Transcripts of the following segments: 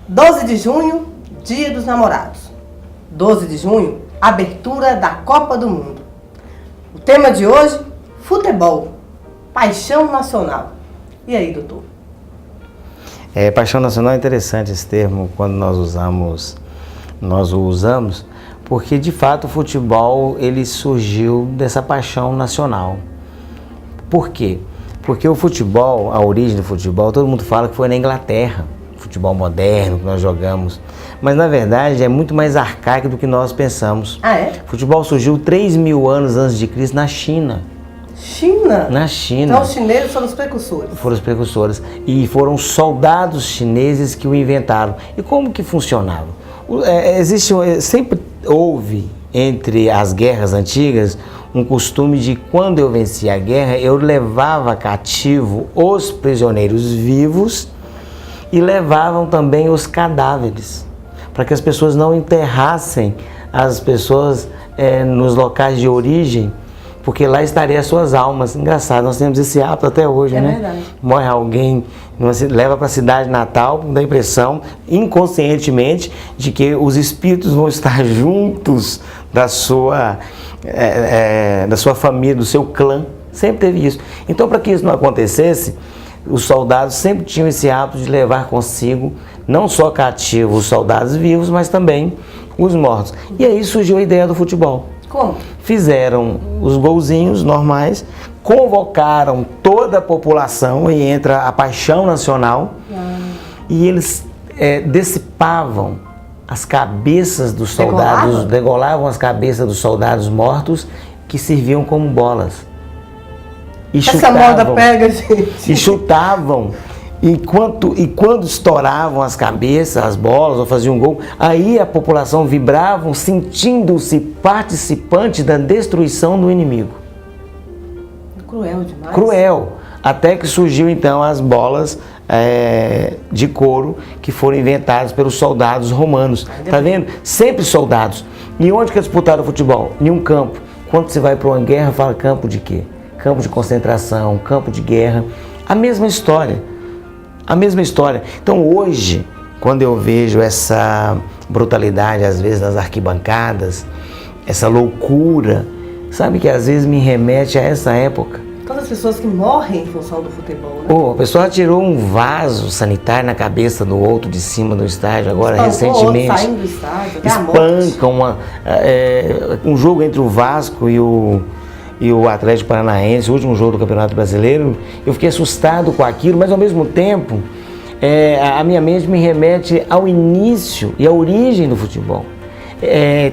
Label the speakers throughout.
Speaker 1: 12 de junho, Dia dos Namorados. 12 de junho, abertura da Copa do Mundo. O tema de hoje, futebol, paixão nacional. E aí, doutor?
Speaker 2: Paixão nacional é interessante esse termo quando nós o usamos, porque de fato o futebol ele surgiu dessa paixão nacional. Por quê? Porque o futebol, a origem do futebol, todo mundo fala que foi na Inglaterra, futebol moderno que nós jogamos, mas na verdade é muito mais arcaico do que nós pensamos.
Speaker 1: Ah, é?
Speaker 2: O futebol surgiu 3.000 anos antes de Cristo na China.
Speaker 1: China?
Speaker 2: Na China.
Speaker 1: Então os chineses foram os precursores.
Speaker 2: Foram os precursores. E foram soldados chineses que o inventaram. E como que funcionava? Sempre houve, entre as guerras antigas, um costume de quando eu vencia a guerra, eu levava cativo os prisioneiros vivos e levavam também os cadáveres, para que as pessoas não enterrassem as pessoas nos locais de origem, porque lá estariam as suas almas. Engraçado, nós temos esse hábito até hoje, né?
Speaker 1: Verdade.
Speaker 2: Morre alguém, leva para a cidade natal, dá a impressão, inconscientemente, de que os espíritos vão estar juntos da sua família, do seu clã. Sempre teve isso. Então, para que isso não acontecesse, os soldados sempre tinham esse hábito de levar consigo, não só cativos os soldados vivos, mas também os mortos. E aí surgiu a ideia do futebol.
Speaker 1: Como?
Speaker 2: Fizeram os golzinhos normais, convocaram toda a população, e entra a paixão nacional, e eles dissipavam as cabeças dos soldados, degolavam as cabeças dos soldados mortos, que serviam como bolas. E
Speaker 1: essa moda pega, gente.
Speaker 2: E chutavam. E quando estouravam as cabeças, as bolas, ou faziam um gol, aí a população vibrava, sentindo-se participante da destruição do inimigo.
Speaker 1: Cruel demais.
Speaker 2: Cruel. Até que surgiu então as bolas de couro que foram inventadas pelos soldados romanos. Tá vendo? Sempre soldados. E onde que disputaram o futebol? Em um campo. Quando você vai para uma guerra, fala campo de quê? Campo de concentração, campo de guerra. A mesma história. A mesma história. Então hoje, quando eu vejo essa brutalidade, às vezes nas arquibancadas, essa loucura, sabe que às vezes me remete a essa época.
Speaker 1: Todas as pessoas que morrem em função do futebol, né?
Speaker 2: A pessoa tirou um vaso sanitário na cabeça do outro de cima do estádio, agora recentemente.
Speaker 1: Outro saindo do estádio,
Speaker 2: espancam um jogo entre o Vasco e o Atlético Paranaense, o último jogo do Campeonato Brasileiro. Eu fiquei assustado com aquilo, mas ao mesmo tempo a minha mente me remete ao início e à origem do futebol.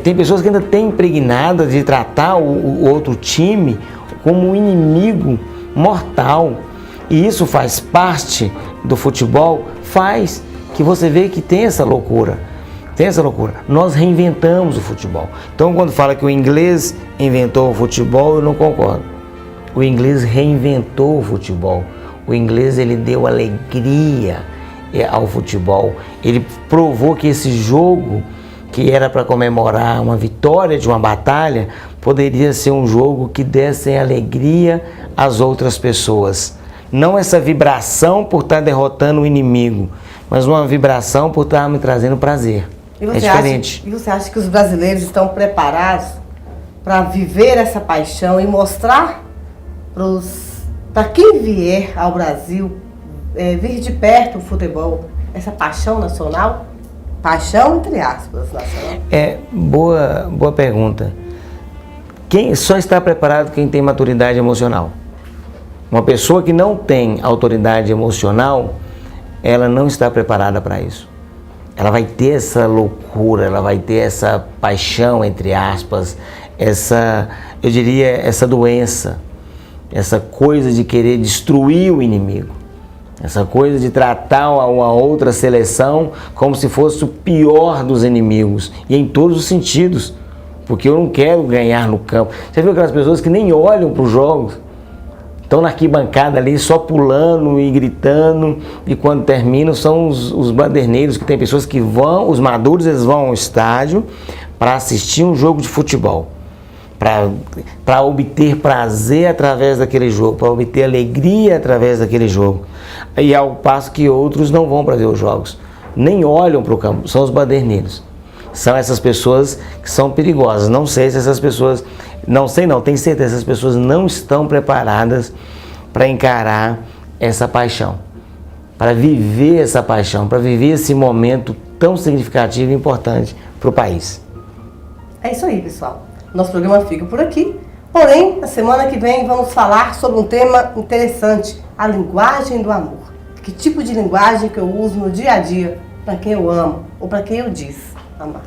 Speaker 2: Tem pessoas que ainda têm impregnada de tratar o outro time como um inimigo mortal, e isso faz parte do futebol, faz que você vê que tem essa loucura. Tem essa loucura. Nós reinventamos o futebol. Então, quando fala que o inglês inventou o futebol, eu não concordo. O inglês reinventou o futebol. O inglês, ele deu alegria ao futebol. Ele provou que esse jogo, que era para comemorar uma vitória de uma batalha, poderia ser um jogo que desse alegria às outras pessoas. Não essa vibração por estar derrotando o inimigo, mas uma vibração por estar me trazendo prazer. É diferente.
Speaker 1: E você acha que os brasileiros estão preparados para viver essa paixão e mostrar para quem vier ao Brasil, vir de perto o futebol, essa paixão nacional? Paixão, entre aspas, nacional.
Speaker 2: Boa pergunta. Quem só está preparado quem tem maturidade emocional. Uma pessoa que não tem autoridade emocional, ela não está preparada para isso. Ela vai ter essa loucura, ela vai ter essa paixão, entre aspas, eu diria, essa doença, essa coisa de querer destruir o inimigo, essa coisa de tratar uma outra seleção como se fosse o pior dos inimigos, e em todos os sentidos, porque eu não quero ganhar no campo. Você viu aquelas pessoas que nem olham para os jogos? Estão na arquibancada ali só pulando e gritando, e quando terminam são os baderneiros, que tem pessoas que vão, os maduros, eles vão ao estádio para assistir um jogo de futebol, para obter prazer através daquele jogo, para obter alegria através daquele jogo, e ao passo que outros não vão para ver os jogos, nem olham para o campo, são os baderneiros. São essas pessoas que são perigosas. Não sei se essas pessoas, não sei não, tenho certeza, essas pessoas não estão preparadas para encarar essa paixão, para viver essa paixão, para viver esse momento tão significativo e importante para o país.
Speaker 1: É isso aí, pessoal. Nosso programa fica por aqui. Porém, na semana que vem vamos falar sobre um tema interessante, a linguagem do amor. Que tipo de linguagem que eu uso no dia a dia para quem eu amo ou para quem eu disse amar.